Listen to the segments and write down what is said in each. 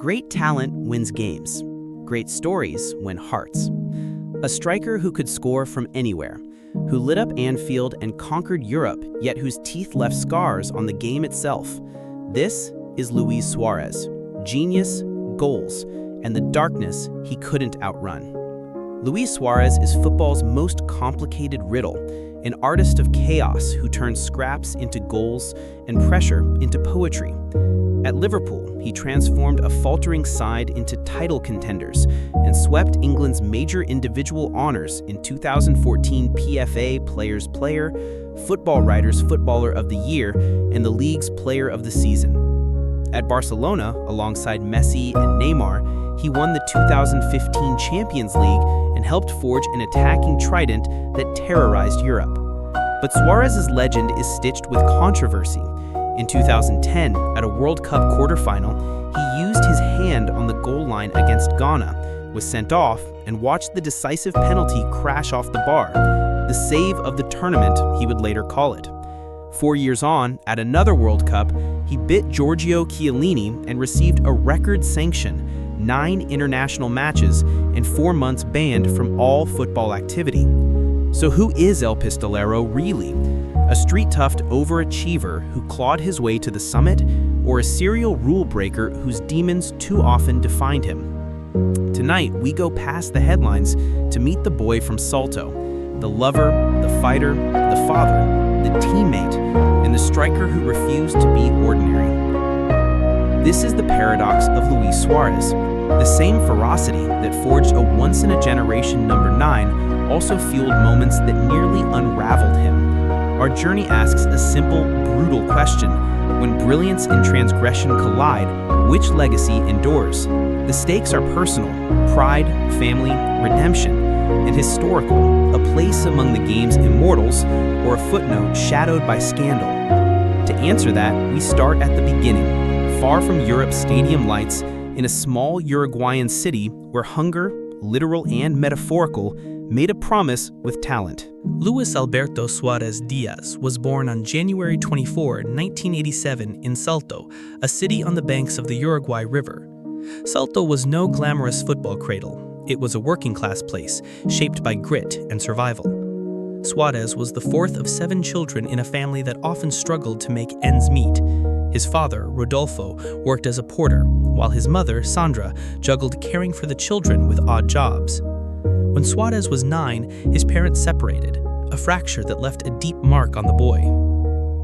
Great talent wins games. Great stories win hearts. A striker who could score from anywhere, who lit up Anfield and conquered Europe, yet whose teeth left scars on the game itself. This is Luis Suarez. Genius, goals, and the darkness he couldn't outrun. Luis Suarez is football's most complicated riddle, an artist of chaos who turns scraps into goals and pressure into poetry. At Liverpool, he transformed a faltering side into title contenders and swept England's major individual honors in 2014 PFA Players' Player, Football Writers' Footballer of the Year, and the league's Player of the Season. At Barcelona, alongside Messi and Neymar, he won the 2015 Champions League and helped forge an attacking trident that terrorized Europe. But Suarez's legend is stitched with controversy. In 2010, at a World Cup quarterfinal, he used his hand on the goal line against Ghana, was sent off, and watched the decisive penalty crash off the bar. The save of the tournament, he would later call it. 4 years on, at another World Cup, he bit Giorgio Chiellini and received a record sanction, 9 international matches, and 4 months banned from all football activity. So who is El Pistolero really? A street-toughed overachiever who clawed his way to the summit, or a serial rule-breaker whose demons too often defined him? Tonight, we go past the headlines to meet the boy from Salto, the lover, the fighter, the father, the teammate, and the striker who refused to be ordinary. This is the paradox of Luis Suarez. The same ferocity that forged a once-in-a-generation number 9 also fueled moments that nearly unraveled him. Our journey asks a simple, brutal question. When brilliance and transgression collide, which legacy endures? The stakes are personal: pride, family, redemption, and historical, a place among the game's immortals, or a footnote shadowed by scandal. To answer that, we start at the beginning, far from Europe's stadium lights, in a small Uruguayan city where hunger, literal and metaphorical, made a promise with talent. Luis Alberto Suarez Diaz was born on January 24, 1987 in Salto, a city on the banks of the Uruguay River. Salto was no glamorous football cradle. It was a working-class place, shaped by grit and survival. Suarez was the fourth of 7 children in a family that often struggled to make ends meet. His father, Rodolfo, worked as a porter, while his mother, Sandra, juggled caring for the children with odd jobs. When Suarez was 9, his parents separated, a fracture that left a deep mark on the boy.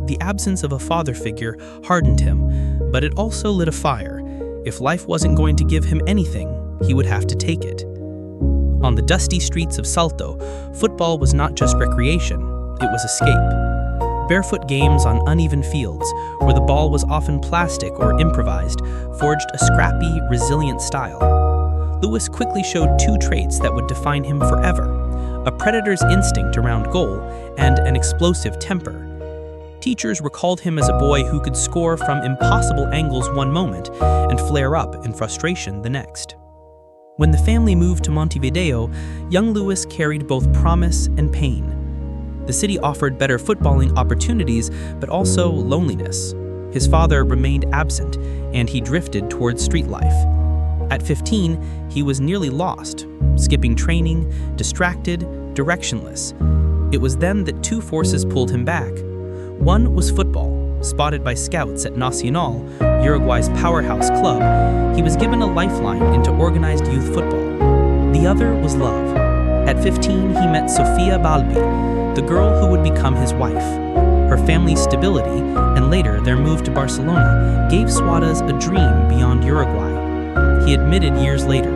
The absence of a father figure hardened him, but it also lit a fire. If life wasn't going to give him anything, he would have to take it. On the dusty streets of Salto, football was not just recreation, it was escape. Barefoot games on uneven fields, where the ball was often plastic or improvised, forged a scrappy, resilient style. Luis quickly showed 2 traits that would define him forever: a predator's instinct around goal and an explosive temper. Teachers recalled him as a boy who could score from impossible angles one moment and flare up in frustration the next. When the family moved to Montevideo, young Luis carried both promise and pain. The city offered better footballing opportunities, but also loneliness. His father remained absent, and he drifted towards street life. At 15, he was nearly lost, skipping training, distracted, directionless. It was then that 2 forces pulled him back. One was football. Spotted by scouts at Nacional, Uruguay's powerhouse club, he was given a lifeline into organized youth football. The other was love. At 15, he met Sofia Balbi, the girl who would become his wife. Her family's stability, and later their move to Barcelona, gave Suarez a dream beyond Uruguay. He admitted years later,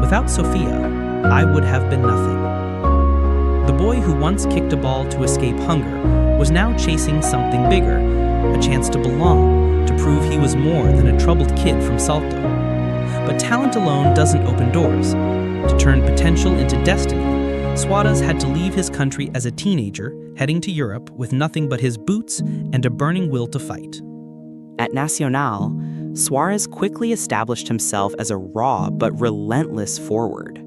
"Without Sofia, I would have been nothing." The boy who once kicked a ball to escape hunger was now chasing something bigger, a chance to belong, to prove he was more than a troubled kid from Salto. But talent alone doesn't open doors. To turn potential into destiny, Suarez had to leave his country as a teenager, heading to Europe with nothing but his boots and a burning will to fight. At Nacional, Suarez quickly established himself as a raw but relentless forward.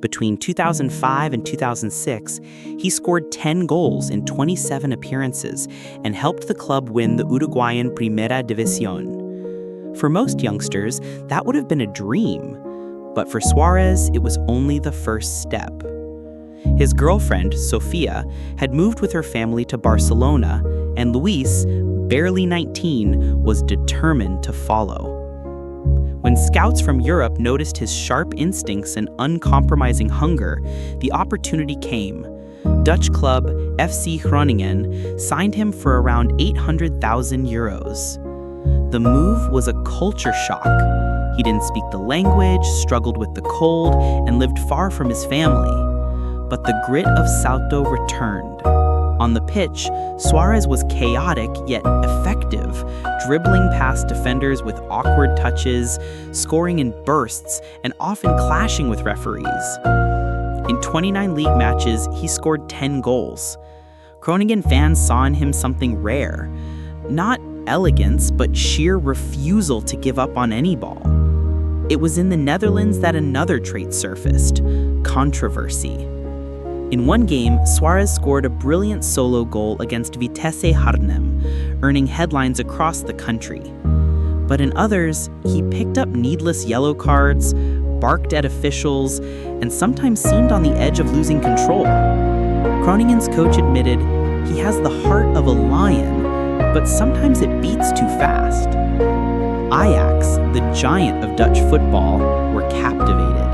Between 2005 and 2006, he scored 10 goals in 27 appearances and helped the club win the Uruguayan Primera División. For most youngsters, that would have been a dream. But for Suarez, it was only the first step. His girlfriend, Sofia, had moved with her family to Barcelona, and Luis, barely 19, was determined to follow. When scouts from Europe noticed his sharp instincts and uncompromising hunger, the opportunity came. Dutch club FC Groningen signed him for around €800,000. The move was a culture shock. He didn't speak the language, struggled with the cold, and lived far from his family. But the grit of Salto returned. On the pitch, Suarez was chaotic yet effective, dribbling past defenders with awkward touches, scoring in bursts, and often clashing with referees. In 29 league matches, he scored 10 goals. Groningen fans saw in him something rare. Not elegance, but sheer refusal to give up on any ball. It was in the Netherlands that another trait surfaced: controversy. In one game, Suarez scored a brilliant solo goal against Vitesse Arnhem, earning headlines across the country. But in others, he picked up needless yellow cards, barked at officials, and sometimes seemed on the edge of losing control. Groningen's coach admitted he has the heart of a lion, but sometimes it beats too fast. Ajax, the giant of Dutch football, were captivated.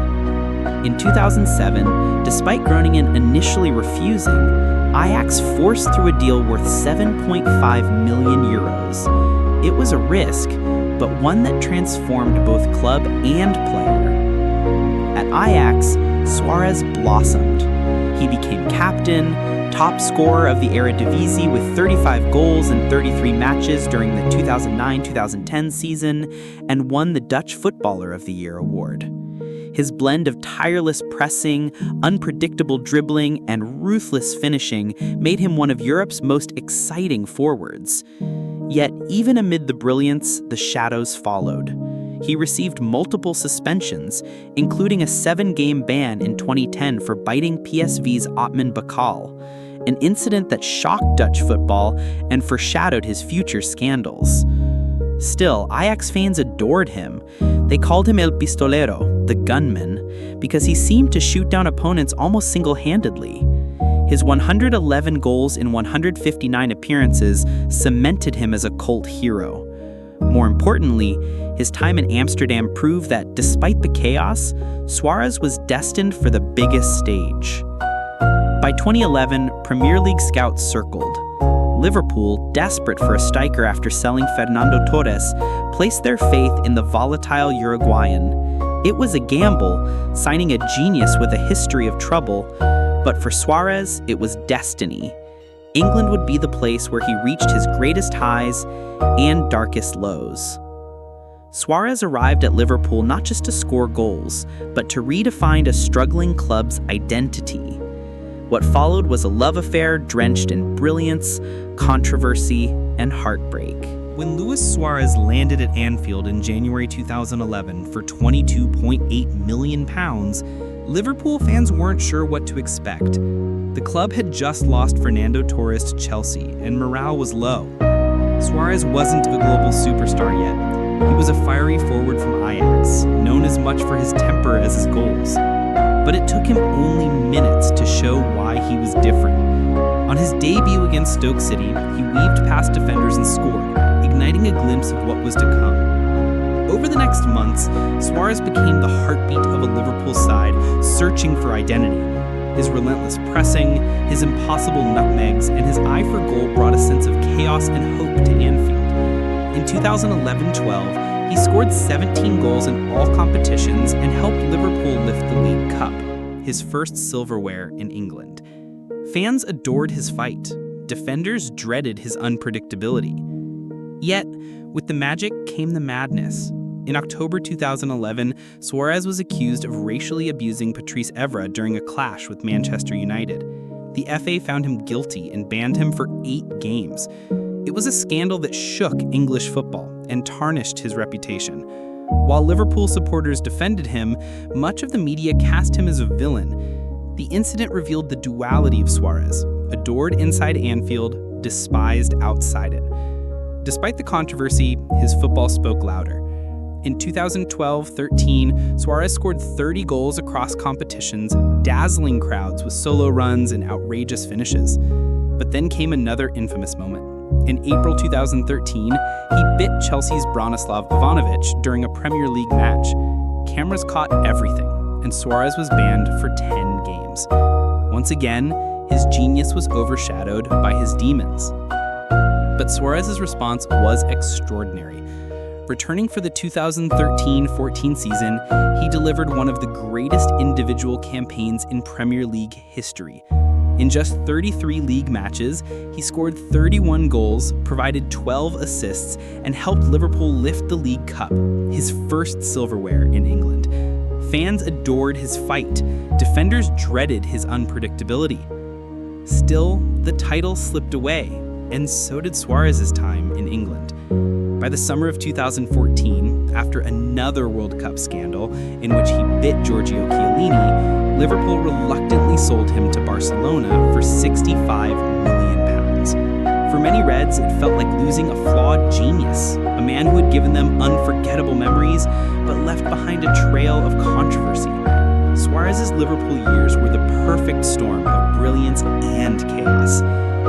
In 2007, despite Groningen initially refusing, Ajax forced through a deal worth €7.5 million. It was a risk, but one that transformed both club and player. At Ajax, Suarez blossomed. He became captain, top scorer of the Eredivisie with 35 goals in 33 matches during the 2009-2010 season, and won the Dutch Footballer of the Year award. His blend of tireless pressing, unpredictable dribbling, and ruthless finishing made him one of Europe's most exciting forwards. Yet, even amid the brilliance, the shadows followed. He received multiple suspensions, including a 7-game ban in 2010 for biting PSV's Otman Bakal, an incident that shocked Dutch football and foreshadowed his future scandals. Still, Ajax fans adored him. They called him El Pistolero, the gunman, because he seemed to shoot down opponents almost single-handedly. His 111 goals in 159 appearances cemented him as a cult hero. More importantly, his time in Amsterdam proved that, despite the chaos, Suarez was destined for the biggest stage. By 2011, Premier League scouts circled. Liverpool, desperate for a striker after selling Fernando Torres, placed their faith in the volatile Uruguayan. It was a gamble, signing a genius with a history of trouble, but for Suarez, it was destiny. England would be the place where he reached his greatest highs and darkest lows. Suarez arrived at Liverpool not just to score goals, but to redefine a struggling club's identity. What followed was a love affair drenched in brilliance, controversy, and heartbreak. When Luis Suarez landed at Anfield in January 2011 for £22.8 million, Liverpool fans weren't sure what to expect. The club had just lost Fernando Torres to Chelsea, and morale was low. Suarez wasn't a global superstar yet. He was a fiery forward from Ajax, known as much for his temper as his goals. But it took him only minutes to show why he was different. On his debut against Stoke City, he weaved past defenders and scored, igniting a glimpse of what was to come. Over the next months, Suarez became the heartbeat of a Liverpool side searching for identity. His relentless pressing, his impossible nutmegs, and his eye for goal brought a sense of chaos and hope to Anfield. In 2011-12, he scored 17 goals in all competitions and helped Liverpool lift the League Cup, his first silverware in England. Fans adored his fight. Defenders dreaded his unpredictability. Yet, with the magic came the madness. In October 2011, Suarez was accused of racially abusing Patrice Evra during a clash with Manchester United. The FA found him guilty and banned him for 8 games. It was a scandal that shook English football and tarnished his reputation. While Liverpool supporters defended him, much of the media cast him as a villain. The incident revealed the duality of Suarez, adored inside Anfield, despised outside it. Despite the controversy, his football spoke louder. In 2012-13, Suarez scored 30 goals across competitions, dazzling crowds with solo runs and outrageous finishes. But then came another infamous moment. In April 2013, he bit Chelsea's Bronislav Ivanovic during a Premier League match. Cameras caught everything, and Suarez was banned for 10 games. Once again, his genius was overshadowed by his demons. But Suarez's response was extraordinary. Returning for the 2013-14 season, he delivered one of the greatest individual campaigns in Premier League history. In just 33 league matches, he scored 31 goals, provided 12 assists, and helped Liverpool lift the League Cup, his first silverware in England. Fans adored his fight. Defenders dreaded his unpredictability. Still, the title slipped away, and so did Suarez's time in England. By the summer of 2014, after another World Cup scandal in which he bit Giorgio Chiellini, Liverpool reluctantly sold him to Barcelona for £65 million. For many Reds, it felt like losing a flawed genius, a man who had given them unforgettable memories, but left behind a trail of controversy. Suarez's Liverpool years were the perfect storm of brilliance and chaos.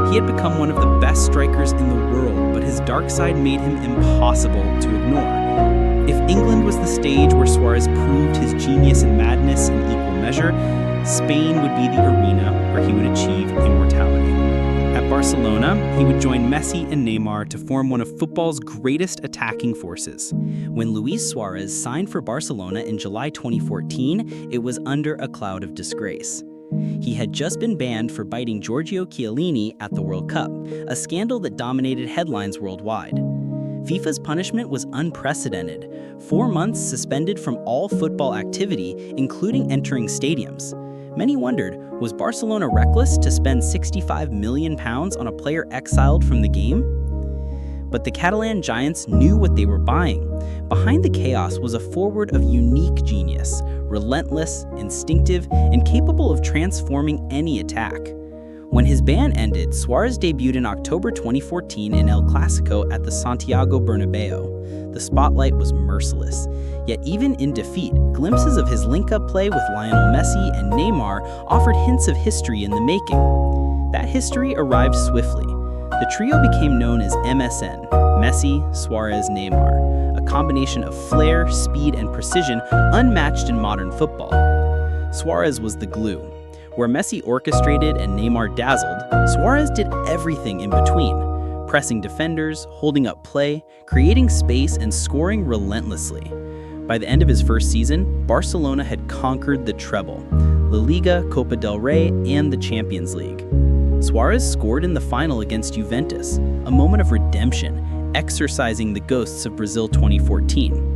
He had become one of the best strikers in the world, but his dark side made him impossible to ignore. If England was the stage where Suarez proved his genius and madness in equal measure, Spain would be the arena where he would achieve immortality. At Barcelona, he would join Messi and Neymar to form one of football's greatest attacking forces. When Luis Suarez signed for Barcelona in July 2014, it was under a cloud of disgrace. He had just been banned for biting Giorgio Chiellini at the World Cup, a scandal that dominated headlines worldwide. FIFA's punishment was unprecedented: 4 months suspended from all football activity, including entering stadiums. Many wondered, was Barcelona reckless to spend £65 million on a player exiled from the game? But the Catalan giants knew what they were buying. Behind the chaos was a forward of unique genius, relentless, instinctive, and capable of transforming any attack. When his ban ended, Suarez debuted in October 2014 in El Clasico at the Santiago Bernabeu. The spotlight was merciless. Yet even in defeat, glimpses of his link-up play with Lionel Messi and Neymar offered hints of history in the making. That history arrived swiftly. The trio became known as MSN, Messi, Suarez, Neymar, a combination of flair, speed, and precision unmatched in modern football. Suarez was the glue. Where Messi orchestrated and Neymar dazzled, Suarez did everything in between, pressing defenders, holding up play, creating space, and scoring relentlessly. By the end of his first season, Barcelona had conquered the treble: La Liga, Copa del Rey, and the Champions League. Suarez scored in the final against Juventus, a moment of redemption, exorcising the ghosts of Brazil 2014.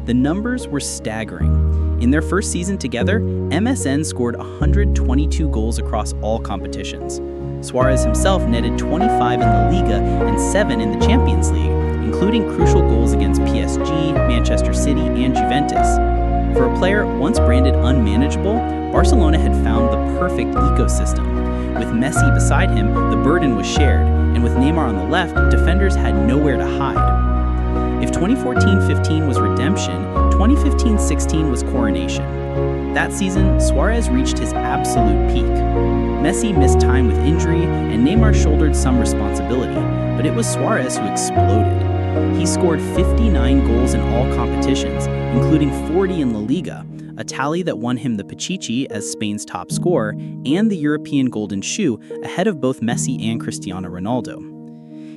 The numbers were staggering. In their first season together, MSN scored 122 goals across all competitions. Suarez himself netted 25 in La Liga and 7 in the Champions League, including crucial goals against PSG, Manchester City, and Juventus. For a player once branded unmanageable, Barcelona had found the perfect ecosystem. With Messi beside him, the burden was shared, and with Neymar on the left, defenders had nowhere to hide. If 2014-15 was redemption, 2015-16 was coronation. That season, Suarez reached his absolute peak. Messi missed time with injury, and Neymar shouldered some responsibility, but it was Suarez who exploded. He scored 59 goals in all competitions, including 40 in La Liga, a tally that won him the Pichichi as Spain's top scorer and the European Golden Shoe ahead of both Messi and Cristiano Ronaldo.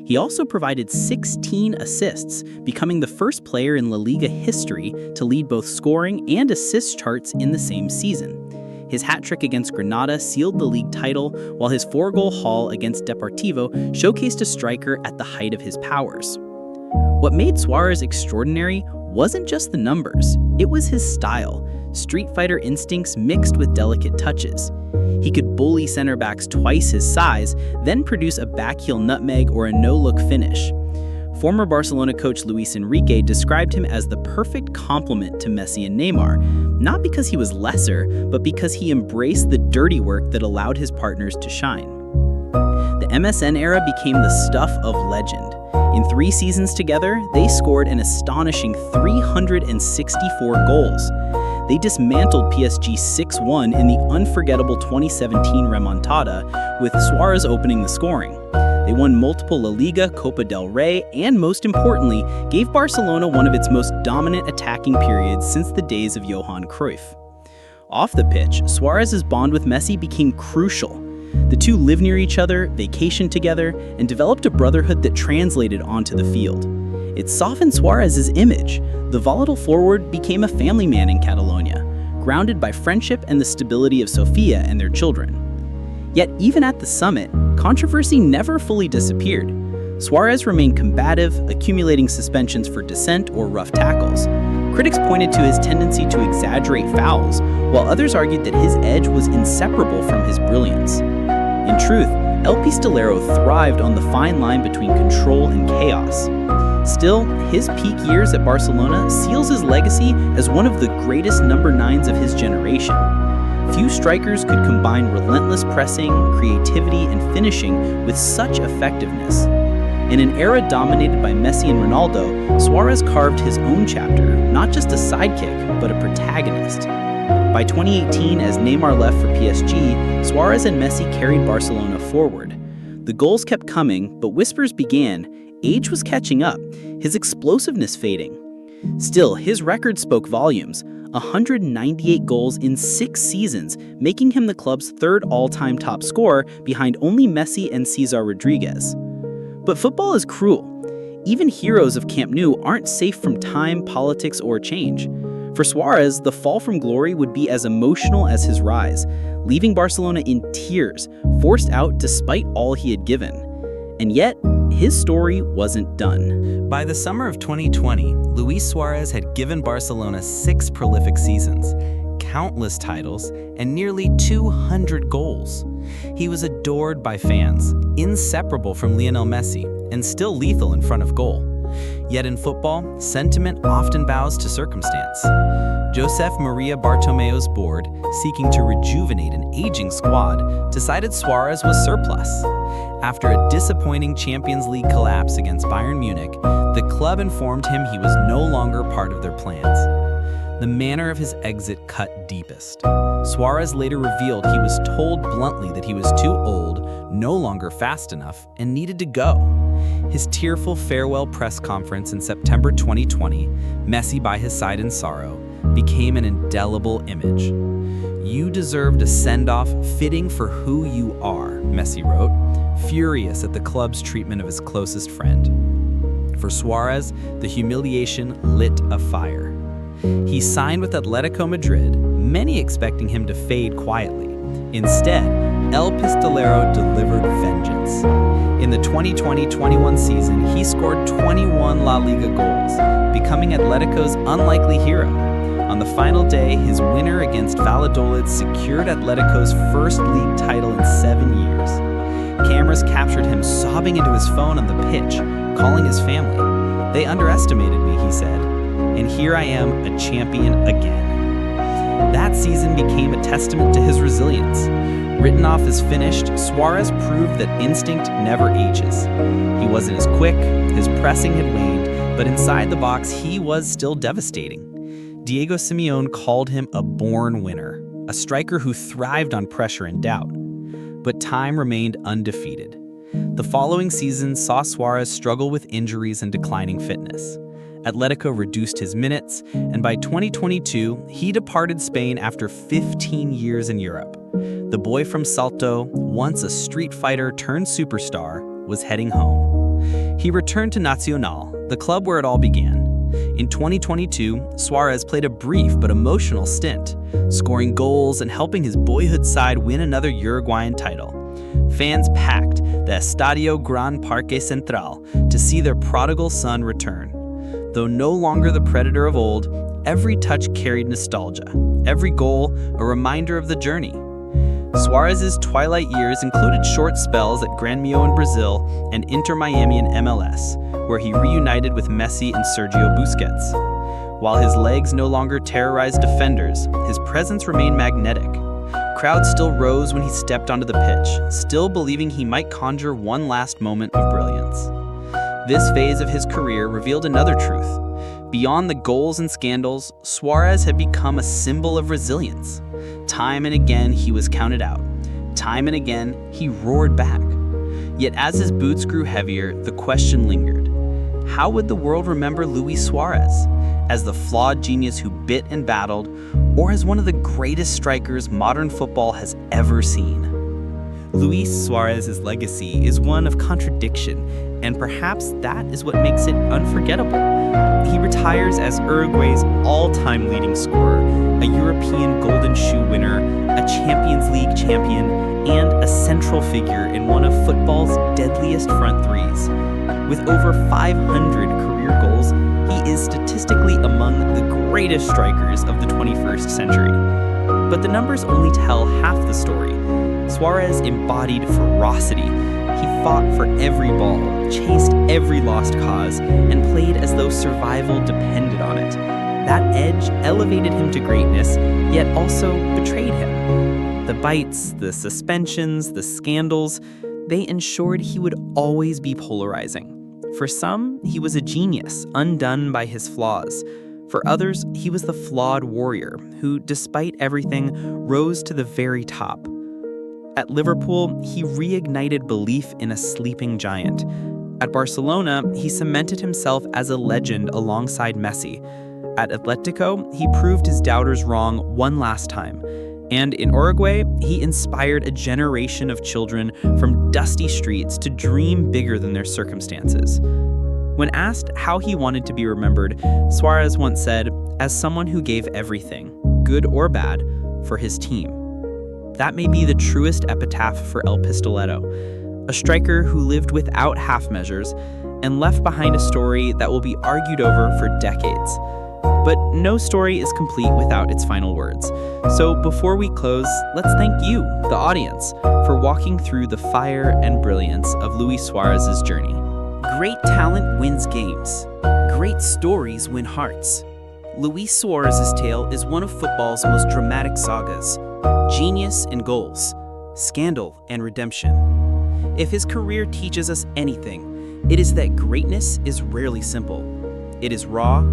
He also provided 16 assists, becoming the first player in La Liga history to lead both scoring and assist charts in the same season. His hat-trick against Granada sealed the league title, while his 4-goal haul against Deportivo showcased a striker at the height of his powers. What made Suarez extraordinary wasn't just the numbers, it was his style, street fighter instincts mixed with delicate touches. He could bully center backs twice his size, then produce a backheel nutmeg or a no-look finish. Former Barcelona coach Luis Enrique described him as the perfect complement to Messi and Neymar, not because he was lesser, but because he embraced the dirty work that allowed his partners to shine. The MSN era became the stuff of legend. In 3 seasons together, they scored an astonishing 364 goals. They dismantled PSG 6-1 in the unforgettable 2017 remontada, with Suarez opening the scoring. They won multiple La Liga, Copa del Rey, and most importantly, gave Barcelona one of its most dominant attacking periods since the days of Johan Cruyff. Off the pitch, Suarez's bond with Messi became crucial. The two lived near each other, vacationed together, and developed a brotherhood that translated onto the field. It softened Suarez's image. The volatile forward became a family man in Catalonia, grounded by friendship and the stability of Sofia and their children. Yet even at the summit, controversy never fully disappeared. Suarez remained combative, accumulating suspensions for dissent or rough tackles. Critics pointed to his tendency to exaggerate fouls, while others argued that his edge was inseparable from his brilliance. In truth, El Pistolero thrived on the fine line between control and chaos. Still, his peak years at Barcelona seals his legacy as one of the greatest number 9s of his generation. Few strikers could combine relentless pressing, creativity, and finishing with such effectiveness. In an era dominated by Messi and Ronaldo, Suarez carved his own chapter, not just a sidekick, but a protagonist. By 2018, as Neymar left for PSG, Suarez and Messi carried Barcelona forward. The goals kept coming, but whispers began. Age was catching up, his explosiveness fading. Still, his record spoke volumes. 198 goals in 6 seasons, making him the club's 3rd all-time top scorer behind only Messi and Cesar Rodriguez. But football is cruel. Even heroes of Camp Nou aren't safe from time, politics, or change. For Suarez, the fall from glory would be as emotional as his rise, leaving Barcelona in tears, forced out despite all he had given. And yet, his story wasn't done. By the summer of 2020, Luis Suarez had given Barcelona 6 prolific seasons, countless titles, and nearly 200 goals. He was adored by fans, inseparable from Lionel Messi, and still lethal in front of goal. Yet in football, sentiment often bows to circumstance. Josep Maria Bartomeu's board, seeking to rejuvenate an aging squad, decided Suarez was surplus. After a disappointing Champions League collapse against Bayern Munich, the club informed him he was no longer part of their plans. The manner of his exit cut deepest. Suarez later revealed he was told bluntly that he was too old, no longer fast enough, and needed to go. His tearful farewell press conference in September 2020, Messi by his side in sorrow, became an indelible image. "You deserved a send-off fitting for who you are," Messi wrote, furious at the club's treatment of his closest friend. For Suarez, the humiliation lit a fire. He signed with Atletico Madrid, many expecting him to fade quietly. Instead, El Pistolero delivered vengeance. In the 2020-21 season, he scored 21 La Liga goals, becoming Atletico's unlikely hero. On the final day, his winner against Valladolid secured Atletico's first league title in 7 years. Cameras captured him sobbing into his phone on the pitch, calling his family. "They underestimated me," he said, "and here I am, a champion again." That season became a testament to his resilience. Written off as finished, Suarez proved that instinct never ages. He wasn't as quick, his pressing had waned, but inside the box he was still devastating. Diego Simeone called him a born winner, a striker who thrived on pressure and doubt. But time remained undefeated. The following season saw Suarez struggle with injuries and declining fitness. Atletico reduced his minutes, and by 2022, he departed Spain after 15 years in Europe. The boy from Salto, once a street fighter turned superstar, was heading home. He returned to Nacional, the club where it all began. In 2022, Suarez played a brief but emotional stint, scoring goals and helping his boyhood side win another Uruguayan title. Fans packed the Estadio Gran Parque Central to see their prodigal son return. Though no longer the predator of old, every touch carried nostalgia, every goal a reminder of the journey. Suarez's twilight years included short spells at Grêmio in Brazil and Inter Miami in MLS, where he reunited with Messi and Sergio Busquets. While his legs no longer terrorized defenders, his presence remained magnetic. Crowds still rose when he stepped onto the pitch, still believing he might conjure one last moment of brilliance. This phase of his career revealed another truth. Beyond the goals and scandals, Suarez had become a symbol of resilience. Time and again, he was counted out. Time and again, he roared back. Yet as his boots grew heavier, the question lingered. How would the world remember Luis Suarez? As the flawed genius who bit and battled, or as one of the greatest strikers modern football has ever seen? Luis Suarez's legacy is one of contradiction, and perhaps that is what makes it unforgettable. He retires as Uruguay's all-time leading scorer, a European Golden Shoe winner, a Champions League champion, and a central figure in one of football's deadliest front threes. With over 500 career goals, he is statistically among the greatest strikers of the 21st century. But the numbers only tell half the story. Suarez embodied ferocity. He fought for every ball, chased every lost cause, and played as though survival depended on it. That edge elevated him to greatness, yet also betrayed him. The bites, the suspensions, the scandals, they ensured he would always be polarizing. For some, he was a genius, undone by his flaws. For others, he was the flawed warrior who, despite everything, rose to the very top. At Liverpool, he reignited belief in a sleeping giant. At Barcelona, he cemented himself as a legend alongside Messi. At Atletico, he proved his doubters wrong one last time. And in Uruguay, he inspired a generation of children from dusty streets to dream bigger than their circumstances. When asked how he wanted to be remembered, Suarez once said, "As someone who gave everything, good or bad, for his team." That may be the truest epitaph for El Pistolero, a striker who lived without half measures and left behind a story that will be argued over for decades. But no story is complete without its final words. So before we close, let's thank you, the audience, for walking through the fire and brilliance of Luis Suarez's journey. Great talent wins games. Great stories win hearts. Luis Suarez's tale is one of football's most dramatic sagas. Genius and goals, scandal and redemption. If his career teaches us anything, it is that greatness is rarely simple. It is raw,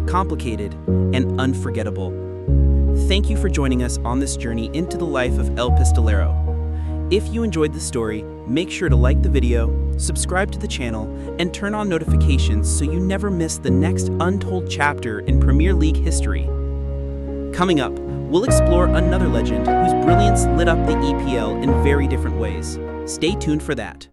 complicated, and unforgettable. Thank you for joining us on this journey into the life of El Pistolero. If you enjoyed the story, make sure to like the video, subscribe to the channel, and turn on notifications so you never miss the next untold chapter in Premier League history. Coming up, we'll explore another legend whose brilliance lit up the EPL in very different ways. Stay tuned for that.